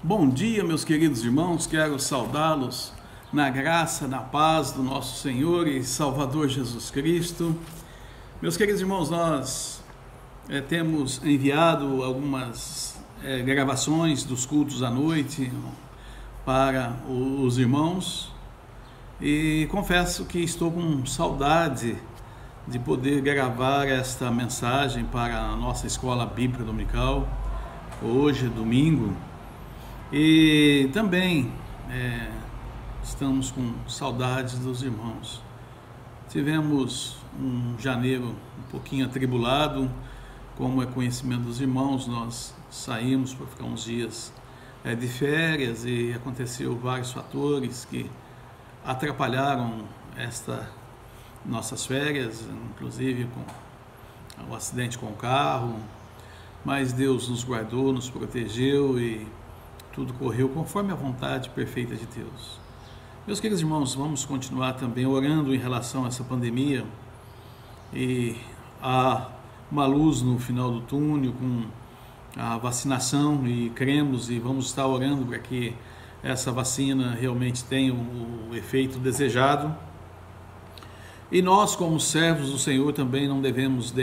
Bom dia, meus queridos irmãos, quero saudá-los na graça, na paz do nosso Senhor e Salvador Jesus Cristo. Meus queridos irmãos, nós temos enviado algumas gravações dos cultos à noite para os irmãos e confesso que estou com saudade de poder gravar esta mensagem para a nossa escola bíblica dominical, hoje, domingo. E também estamos com saudades dos irmãos. Tivemos um janeiro um pouquinho atribulado, como é conhecimento dos irmãos, nós saímos para ficar uns dias de férias e aconteceu vários fatores que atrapalharam nossas férias, inclusive com o acidente com o carro, mas Deus nos guardou, nos protegeu e tudo correu conforme a vontade perfeita de Deus. Meus queridos irmãos, vamos continuar também orando em relação a essa pandemia e há uma luz no final do túnel com a vacinação e cremos e vamos estar orando para que essa vacina realmente tenha o efeito desejado. E nós, como servos do Senhor, também não devemos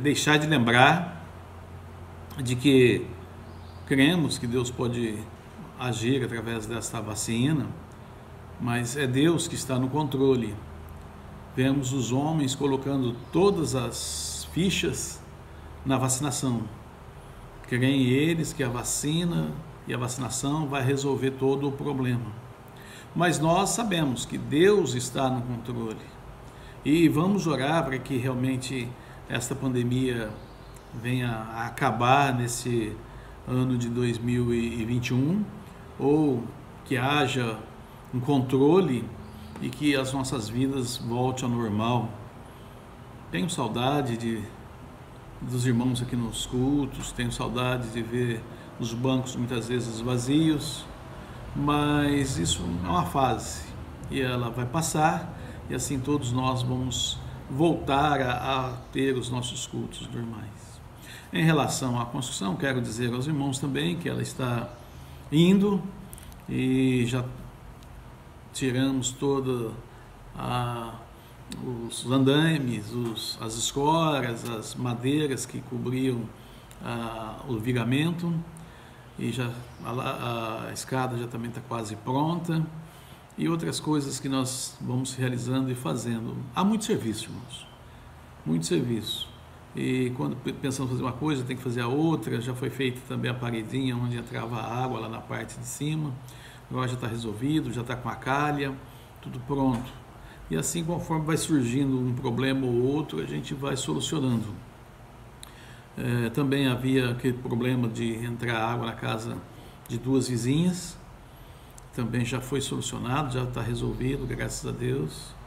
deixar de lembrar de que cremos que Deus pode agir através desta vacina, mas é Deus que está no controle. Vemos os homens colocando todas as fichas na vacinação. Creem eles que a vacina e a vacinação vai resolver todo o problema. Mas nós sabemos que Deus está no controle. E vamos orar para que realmente esta pandemia venha a acabar nesse ano de 2021, ou que haja um controle e que as nossas vidas voltem ao normal. Tenho saudade dos irmãos aqui nos cultos, tenho saudade de ver os bancos muitas vezes vazios, mas isso é uma fase e ela vai passar e assim todos nós vamos voltar a ter os nossos cultos normais. Em relação à construção, quero dizer aos irmãos também que ela está indo e já tiramos todos os andames, as escoras, as madeiras que cobriam o vigamento e já a escada já também está quase pronta e outras coisas que nós vamos realizando e fazendo. Há muito serviço, irmãos, muito serviço. E quando pensamos em fazer uma coisa, tem que fazer a outra. Já foi feita também a paredinha onde entrava a água lá na parte de cima. Agora já está resolvido, já está com a calha, tudo pronto. E assim, conforme vai surgindo um problema ou outro, a gente vai solucionando. Também havia aquele problema de entrar água na casa de duas vizinhas. Também já foi solucionado, já está resolvido, graças a Deus.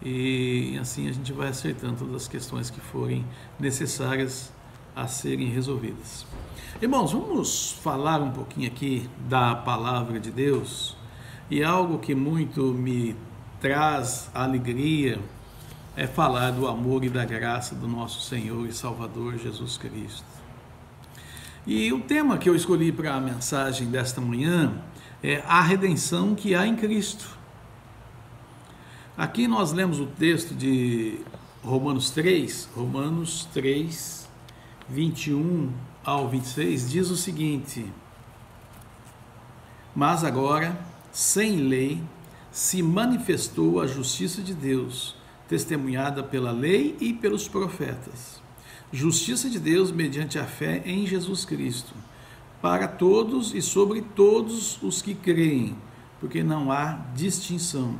E assim a gente vai acertando todas as questões que forem necessárias a serem resolvidas. Irmãos, vamos falar um pouquinho aqui da palavra de Deus, e algo que muito me traz alegria é falar do amor e da graça do nosso Senhor e Salvador Jesus Cristo. E o tema que eu escolhi para a mensagem desta manhã é a redenção que há em Cristo. Aqui nós lemos o texto de Romanos 3, 21 ao 26, diz o seguinte: mas agora, sem lei, se manifestou a justiça de Deus, testemunhada pela lei e pelos profetas. Justiça de Deus mediante a fé em Jesus Cristo, para todos e sobre todos os que creem, porque não há distinção.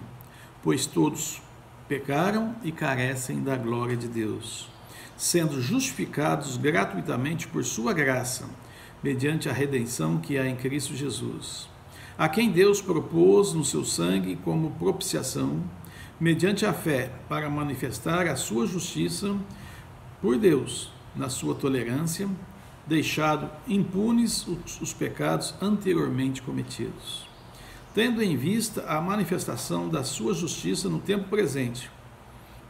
Pois todos pecaram e carecem da glória de Deus, sendo justificados gratuitamente por sua graça, mediante a redenção que há em Cristo Jesus, a quem Deus propôs no seu sangue como propiciação, mediante a fé, para manifestar a sua justiça por Deus, na sua tolerância, deixado impunes os pecados anteriormente cometidos, tendo em vista a manifestação da sua justiça no tempo presente,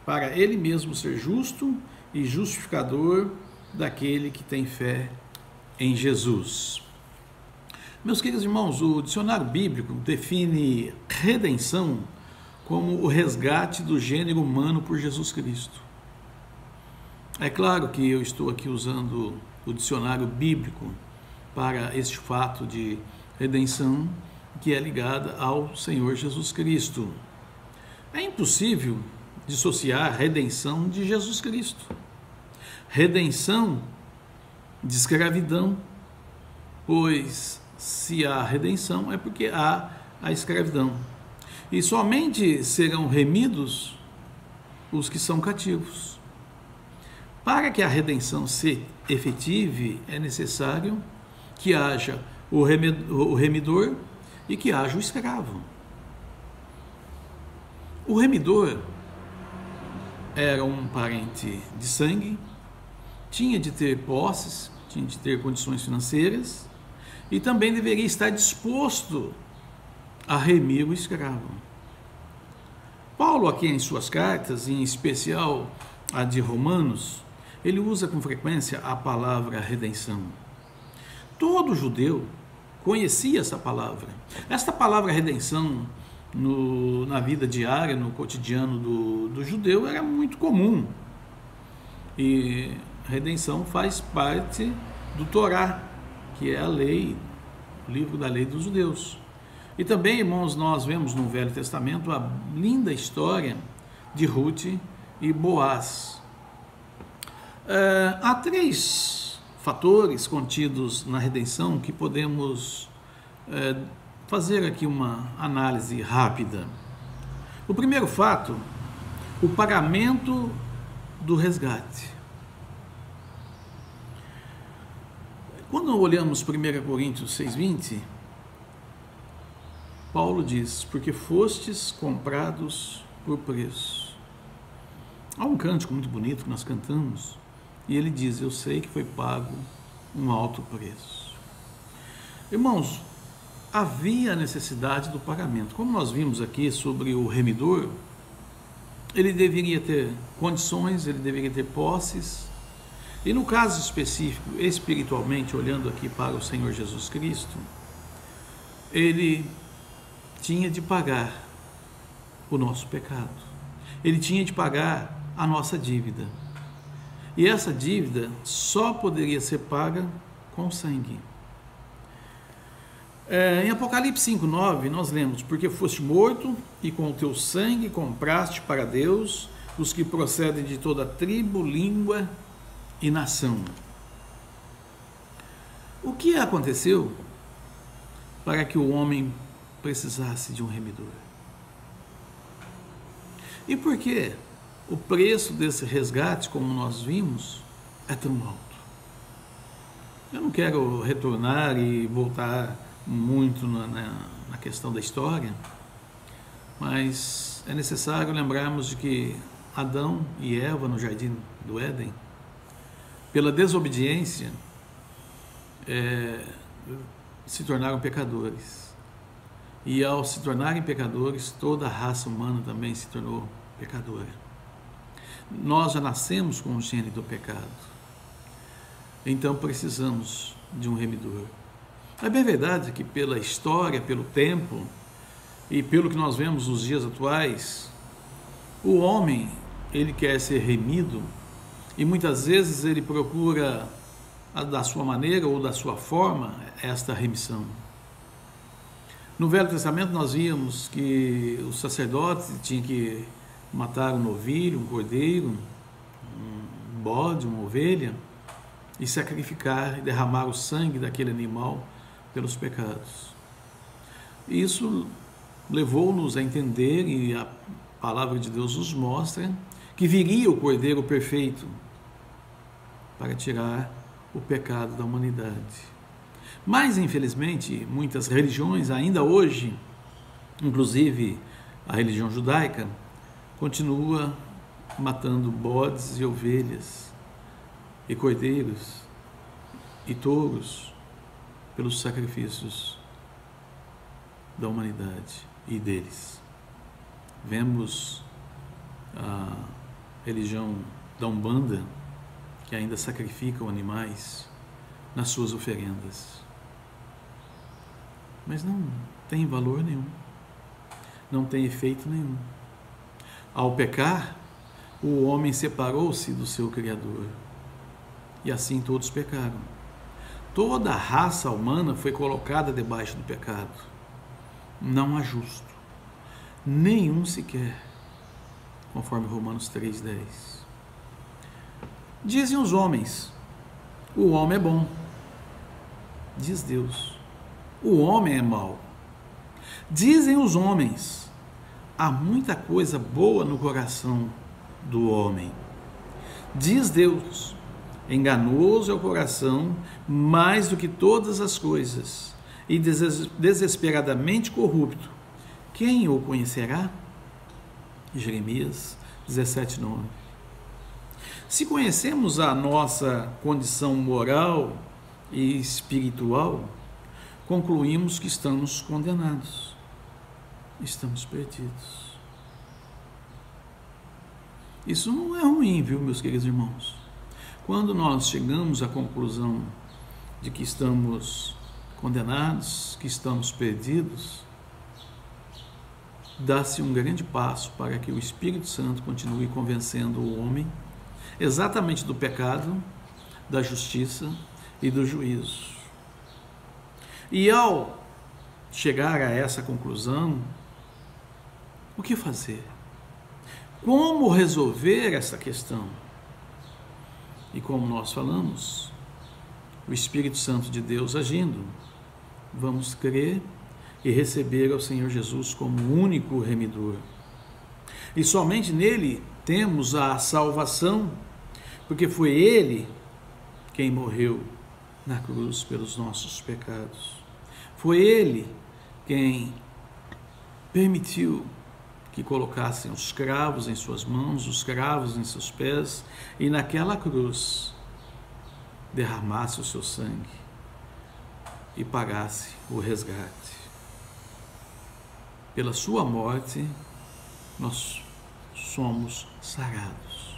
para ele mesmo ser justo e justificador daquele que tem fé em Jesus. Meus queridos irmãos, o dicionário bíblico define redenção como o resgate do gênero humano por Jesus Cristo. É claro que eu estou aqui usando o dicionário bíblico para este fato de redenção que é ligada ao Senhor Jesus Cristo. É impossível dissociar redenção de Jesus Cristo. Redenção de escravidão, pois se há redenção é porque há a escravidão. E somente serão remidos os que são cativos. Para que a redenção se efetive, é necessário que haja o remidor e que haja o escravo. O remidor era um parente de sangue, tinha de ter posses, tinha de ter condições financeiras e também deveria estar disposto a remir o escravo. Paulo, aqui em suas cartas, em especial a de Romanos, ele usa com frequência a palavra redenção. Todo judeu conhecia essa palavra. Esta palavra redenção na vida diária, no cotidiano do judeu, era muito comum. E redenção faz parte do Torá, que é a lei, o livro da lei dos judeus. E também, irmãos, nós vemos no Velho Testamento a linda história de Ruth e Boaz. Há 3 fatores contidos na redenção que podemos fazer aqui uma análise rápida. O primeiro fato, o pagamento do resgate. Quando olhamos 1 Coríntios 6,20, Paulo diz, porque fostes comprados por preço. Há um cântico muito bonito que nós cantamos, e ele diz, eu sei que foi pago um alto preço. Irmãos, havia necessidade do pagamento. Como nós vimos aqui sobre o remidor, ele deveria ter condições, ele deveria ter posses, e no caso específico, espiritualmente, olhando aqui para o Senhor Jesus Cristo, ele tinha de pagar o nosso pecado, ele tinha de pagar a nossa dívida, e essa dívida só poderia ser paga com sangue. Em Apocalipse 5,9 nós lemos, porque foste morto e com o teu sangue compraste para Deus os que procedem de toda tribo, língua e nação. O que aconteceu para que o homem precisasse de um remidor? E por que o preço desse resgate, como nós vimos, é tão alto? Eu não quero retornar e voltar muito na questão da história, mas é necessário lembrarmos de que Adão e Eva no jardim do Éden, pela desobediência, se tornaram pecadores. E ao se tornarem pecadores, toda a raça humana também se tornou pecadora. Nós já nascemos com o gene do pecado. Então precisamos de um remidor. É bem verdade que pela história, pelo tempo e pelo que nós vemos nos dias atuais, o homem, ele quer ser remido e muitas vezes ele procura da sua maneira ou da sua forma esta remissão. No Velho Testamento nós víamos que o sacerdote tinha que matar um novilho, um cordeiro, um bode, uma ovelha e sacrificar e derramar o sangue daquele animal pelos pecados. Isso levou-nos a entender, e a palavra de Deus nos mostra, que viria o Cordeiro perfeito para tirar o pecado da humanidade. Mas, infelizmente, muitas religiões, ainda hoje, inclusive a religião judaica, continua matando bodes e ovelhas, e cordeiros, e touros, pelos sacrifícios da humanidade e deles. Vemos a religião da Umbanda, que ainda sacrificam animais nas suas oferendas. mas não tem valor nenhum, não tem efeito nenhum. Ao pecar, o homem separou-se do seu Criador, e assim todos pecaram. Toda a raça humana foi colocada debaixo do pecado. Não há justo, nenhum sequer, conforme Romanos 3,10. Dizem os homens, o homem é bom. Diz Deus, o homem é mau. Dizem os homens, há muita coisa boa no coração do homem. Diz Deus, enganoso é o coração mais do que todas as coisas, e desesperadamente corrupto. Quem o conhecerá? Jeremias 17:9. Se conhecemos a nossa condição moral e espiritual, concluímos que estamos condenados, estamos perdidos. Isso não é ruim, viu, meus queridos irmãos? Quando nós chegamos à conclusão de que estamos condenados, que estamos perdidos, dá-se um grande passo para que o Espírito Santo continue convencendo o homem exatamente do pecado, da justiça e do juízo. E ao chegar a essa conclusão, o que fazer? Como resolver essa questão? E como nós falamos, o Espírito Santo de Deus agindo, vamos crer e receber ao Senhor Jesus como único remidor. E somente nele temos a salvação, porque foi ele quem morreu na cruz pelos nossos pecados. Foi ele quem permitiu que colocassem os cravos em suas mãos, os cravos em seus pés, e naquela cruz derramasse o seu sangue e pagasse o resgate. Pela sua morte, nós somos sarados.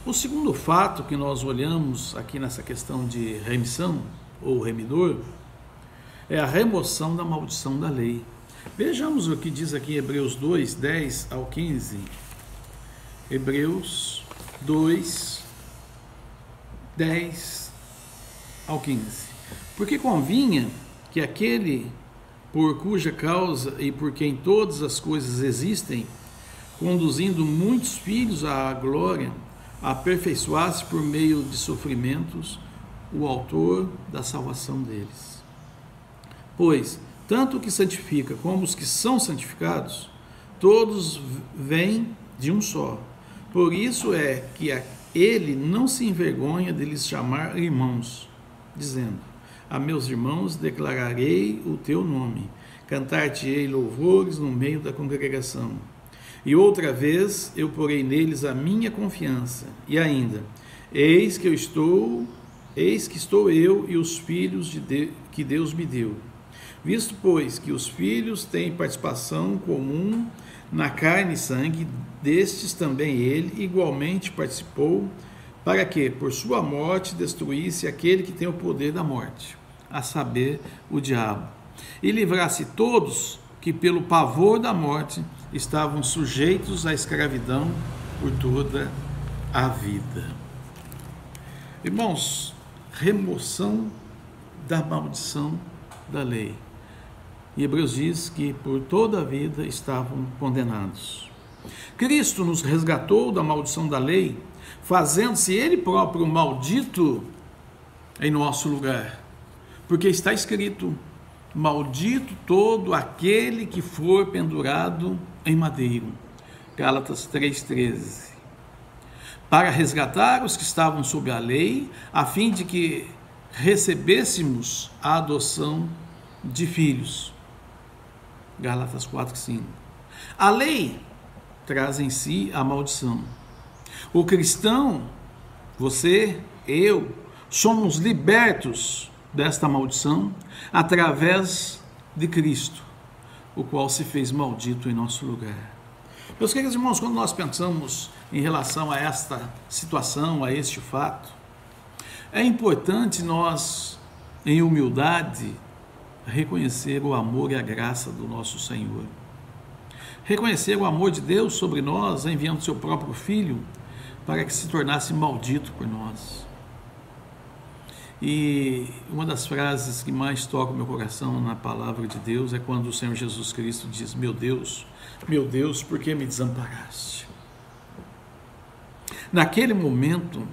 O segundo fato que nós olhamos aqui nessa questão de remissão ou remidor é a remoção da maldição da lei. Vejamos o que diz aqui em Hebreus 2, 10 ao 15. Hebreus 2, 10 ao 15. Porque convinha que aquele por cuja causa e por quem todas as coisas existem, conduzindo muitos filhos à glória, aperfeiçoasse por meio de sofrimentos o autor da salvação deles. Pois tanto o que santifica como os que são santificados, todos vêm de um só. Por isso é que ele não se envergonha de lhes chamar irmãos, dizendo: a meus irmãos declararei o teu nome, cantar-te-ei louvores no meio da congregação. E outra vez eu porei neles a minha confiança. E ainda, eis que estou eu e os filhos que Deus me deu. Visto, pois, que os filhos têm participação comum na carne e sangue, destes também ele igualmente participou, para que, por sua morte, destruísse aquele que tem o poder da morte, a saber, o diabo, e livrasse todos que, pelo pavor da morte, estavam sujeitos à escravidão por toda a vida. Irmãos, remoção da maldição da lei. E Hebreus diz que por toda a vida estavam condenados. Cristo nos resgatou da maldição da lei, fazendo-se ele próprio maldito em nosso lugar. Porque está escrito: maldito todo aquele que for pendurado em madeiro. Gálatas 3,13. Para resgatar os que estavam sob a lei, a fim de que recebêssemos a adoção de filhos. Gálatas 4,5. A lei traz em si a maldição. O cristão, você, eu, somos libertos desta maldição através de Cristo, o qual se fez maldito em nosso lugar. Meus queridos irmãos, quando nós pensamos em relação a esta situação, a este fato, é importante nós, em humildade, reconhecer o amor e a graça do nosso Senhor. Reconhecer o amor de Deus sobre nós, enviando seu próprio Filho para que se tornasse maldito por nós. E uma das frases que mais toca o meu coração na palavra de Deus é quando o Senhor Jesus Cristo diz: meu Deus, por que me desamparaste? Naquele momento,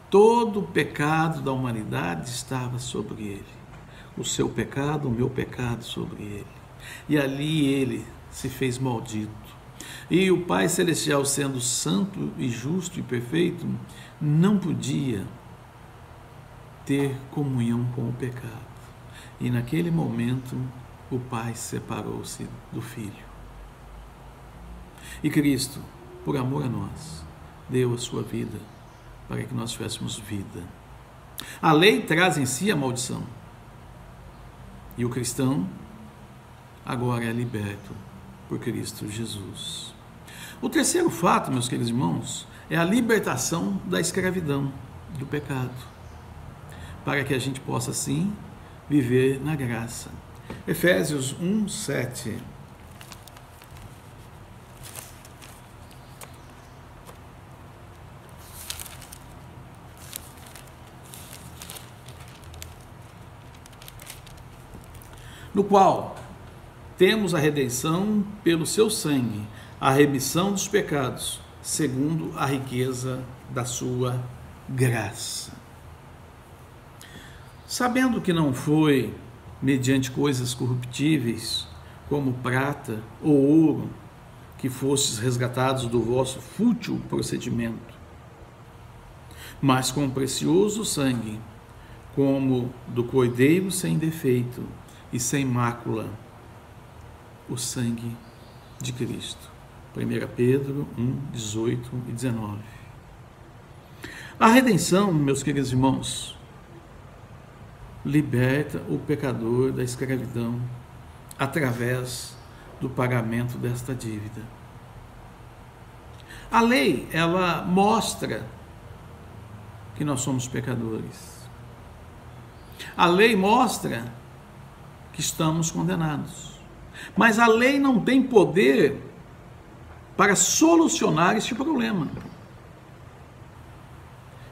todo o pecado da humanidade estava sobre ele. O seu pecado, o meu pecado sobre ele. E ali ele se fez maldito. E o Pai Celestial, sendo santo e justo e perfeito, não podia ter comunhão com o pecado. E naquele momento, o Pai separou-se do Filho. E Cristo, por amor a nós, deu a sua vida para que nós tivéssemos vida. A lei traz em si a maldição. E o cristão agora é liberto por Cristo Jesus. O terceiro fato, meus queridos irmãos, é a libertação da escravidão, do pecado, para que a gente possa, assim, viver na graça. Efésios 1:7. No qual temos a redenção pelo seu sangue, a remissão dos pecados, segundo a riqueza da sua graça. Sabendo que não foi mediante coisas corruptíveis, como prata ou ouro, que fostes resgatados do vosso fútil procedimento, mas com precioso sangue, como do cordeiro sem defeito e sem mácula, o sangue de Cristo. 1 Pedro 1:18 e 19. A redenção, meus queridos irmãos, liberta o pecador da escravidão através do pagamento desta dívida. A lei, ela mostra que nós somos pecadores. A lei mostra que estamos condenados. Mas a lei não tem poder para solucionar este problema.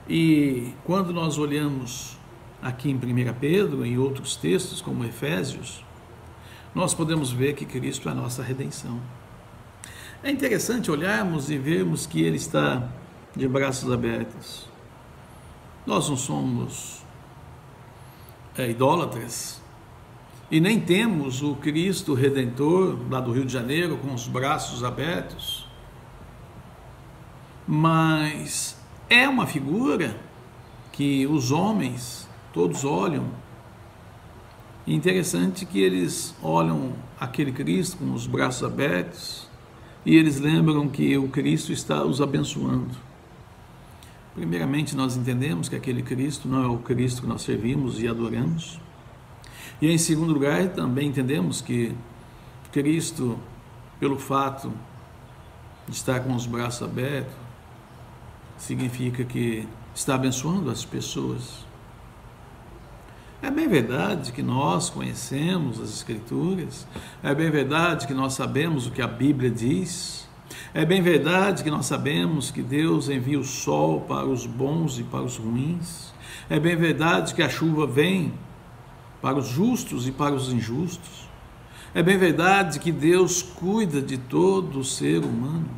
E quando nós olhamos aqui em 1 Pedro, em outros textos como Efésios, nós podemos ver que Cristo é a nossa redenção. É interessante olharmos e vermos que Ele está de braços abertos. Nós não somos idólatras, e nem temos o Cristo Redentor lá do Rio de Janeiro com os braços abertos, mas é uma figura que os homens todos olham. E interessante que eles olham aquele Cristo com os braços abertos e eles lembram que o Cristo está os abençoando. Primeiramente, nós entendemos que aquele Cristo não é o Cristo que nós servimos e adoramos. E em segundo lugar, também entendemos que Cristo, pelo fato de estar com os braços abertos, significa que está abençoando as pessoas. É bem verdade que nós conhecemos as Escrituras, é bem verdade que nós sabemos o que a Bíblia diz, é bem verdade que nós sabemos que Deus envia o sol para os bons e para os ruins, é bem verdade que a chuva vem para os justos e para os injustos. É bem verdade que Deus cuida de todo o ser humano,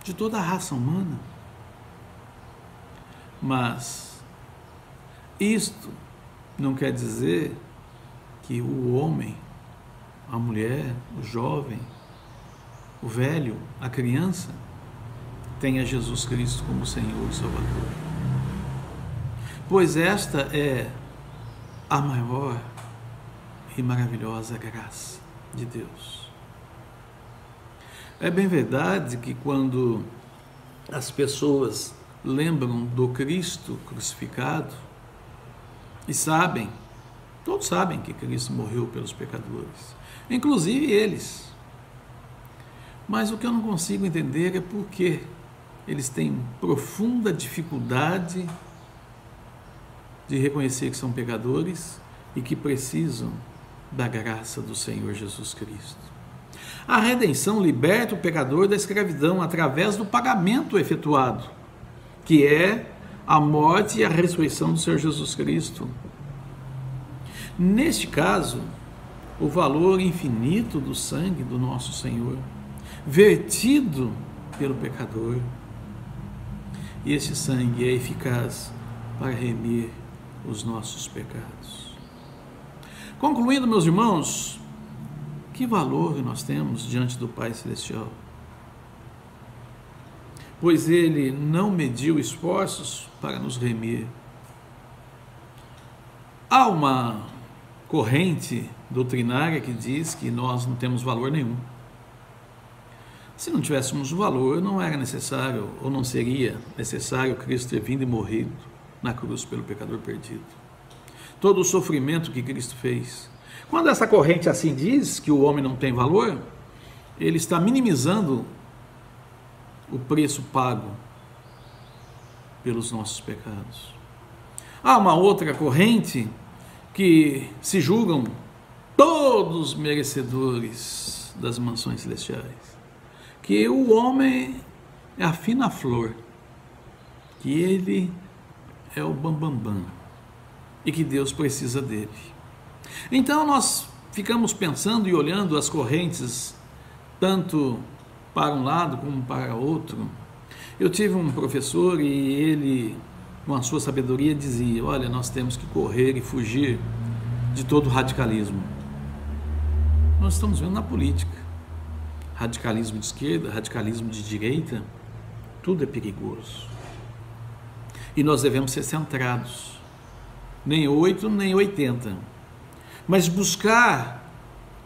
de toda a raça humana. Mas isto não quer dizer que o homem, a mulher, o jovem, o velho, a criança, tenha Jesus Cristo como Senhor e Salvador. Pois esta é a maior e maravilhosa graça de Deus. É bem verdade que quando as pessoas lembram do Cristo crucificado e sabem, todos sabem que Cristo morreu pelos pecadores, inclusive eles. Mas o que eu não consigo entender é por que eles têm profunda dificuldade de reconhecer que são pecadores e que precisam da graça do Senhor Jesus Cristo. A redenção liberta o pecador da escravidão através do pagamento efetuado, que é a morte e a ressurreição do Senhor Jesus Cristo. Neste caso, o valor infinito do sangue do nosso Senhor, vertido pelo pecador, e esse sangue é eficaz para remir os nossos pecados. Concluindo, meus irmãos, que valor nós temos diante do Pai Celestial? Pois Ele não mediu esforços para nos remir. Há uma corrente doutrinária que diz que nós não temos valor nenhum. Se não tivéssemos valor, não era necessário, ou não seria necessário Cristo ter vindo e morrido na cruz pelo pecador perdido. Todo o sofrimento que Cristo fez. Quando essa corrente assim diz que o homem não tem valor, ele está minimizando o preço pago pelos nossos pecados. Há uma outra corrente que se julgam todos merecedores das mansões celestiais, que o homem é a fina flor, que ele é o bambambam e que Deus precisa dele. Então nós ficamos pensando e olhando as correntes tanto para um lado como para outro. Eu tive um professor e ele, com a sua sabedoria, dizia: olha, nós temos que correr e fugir de todo radicalismo. Nós estamos vendo na política, radicalismo de esquerda, radicalismo de direita, tudo é perigoso. E nós devemos ser centrados, nem 8, nem 80, mas buscar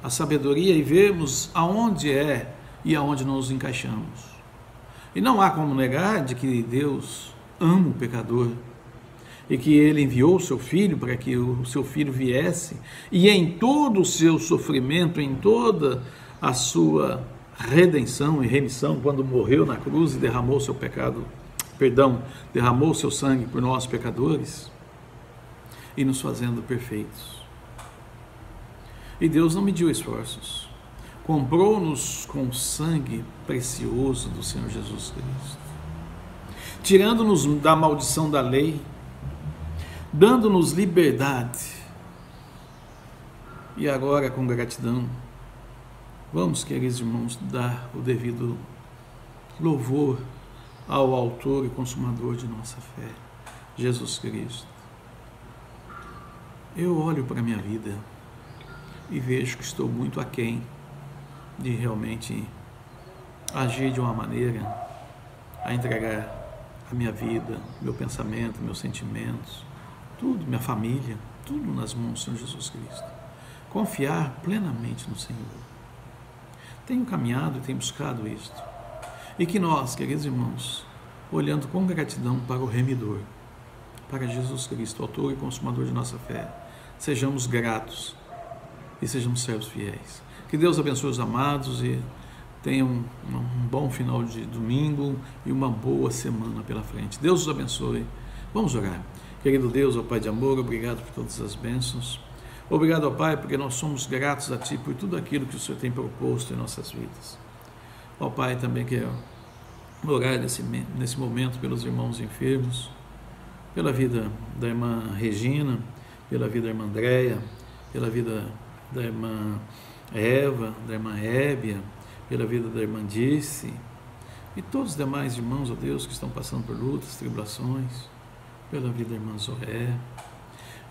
a sabedoria e vermos aonde é e aonde nos encaixamos. E não há como negar de que Deus ama o pecador e que Ele enviou o seu Filho para que o seu Filho viesse e em todo o seu sofrimento, em toda a sua redenção e remissão, quando morreu na cruz e derramou seu pecado, derramou seu sangue por nós pecadores e nos fazendo perfeitos. E Deus não mediu esforços, comprou-nos com o sangue precioso do Senhor Jesus Cristo, tirando-nos da maldição da lei, dando-nos liberdade. E agora, com gratidão, vamos, queridos irmãos, dar o devido louvor ao autor e consumador de nossa fé, Jesus Cristo. Eu olho para a minha vida e vejo que estou muito aquém de realmente agir de uma maneira a entregar a minha vida, meu pensamento, meus sentimentos, tudo, minha família, tudo nas mãos do Senhor Jesus Cristo. Confiar plenamente no Senhor. Tenho caminhado e tenho buscado isto. E que nós, queridos irmãos, olhando com gratidão para o Remidor, para Jesus Cristo, autor e consumador de nossa fé, sejamos gratos e sejamos servos fiéis. Que Deus abençoe os amados e tenham um bom final de domingo e uma boa semana pela frente. Deus os abençoe. Vamos orar. Querido Deus, ó Pai de amor, obrigado por todas as bênçãos. Obrigado, ó Pai, porque nós somos gratos a Ti por tudo aquilo que o Senhor tem proposto em nossas vidas. Ó Pai, também quero orar nesse momento pelos irmãos enfermos, pela vida da irmã Regina, pela vida da irmã Andréia, pela vida da irmã Eva, da irmã Hébia, pela vida da irmã Dirce e todos os demais irmãos, ó Deus, que estão passando por lutas, tribulações, pela vida da irmã Zoé,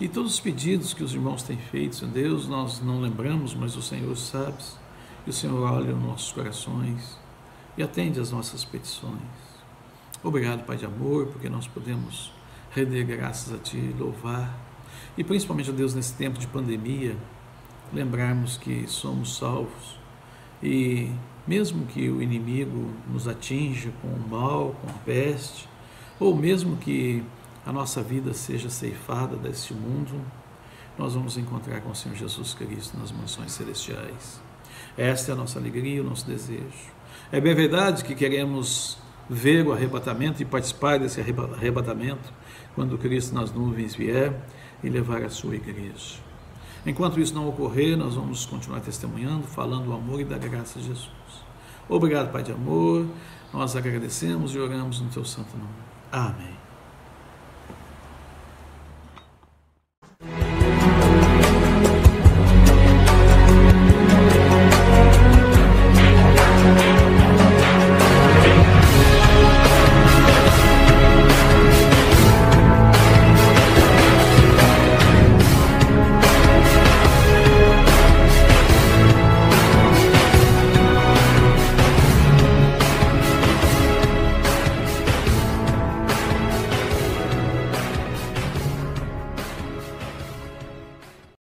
e todos os pedidos que os irmãos têm feito, Senhor Deus, nós não lembramos, mas o Senhor sabe, e o Senhor olha nos nossos corações e atende às nossas petições. Obrigado, Pai de amor, porque nós podemos render graças a Ti, louvar, e principalmente, ó Deus, nesse tempo de pandemia, lembrarmos que somos salvos, e mesmo que o inimigo nos atinja com o mal, com a peste, ou mesmo que a nossa vida seja ceifada deste mundo, nós vamos encontrar com o Senhor Jesus Cristo nas mansões celestiais. Esta é a nossa alegria, o nosso desejo. É bem verdade que queremos ver o arrebatamento e participar desse arrebatamento quando Cristo nas nuvens vier e levar a sua igreja. Enquanto isso não ocorrer, nós vamos continuar testemunhando, falando do amor e da graça de Jesus. Obrigado, Pai de amor, nós agradecemos e oramos no Teu santo nome. Amém.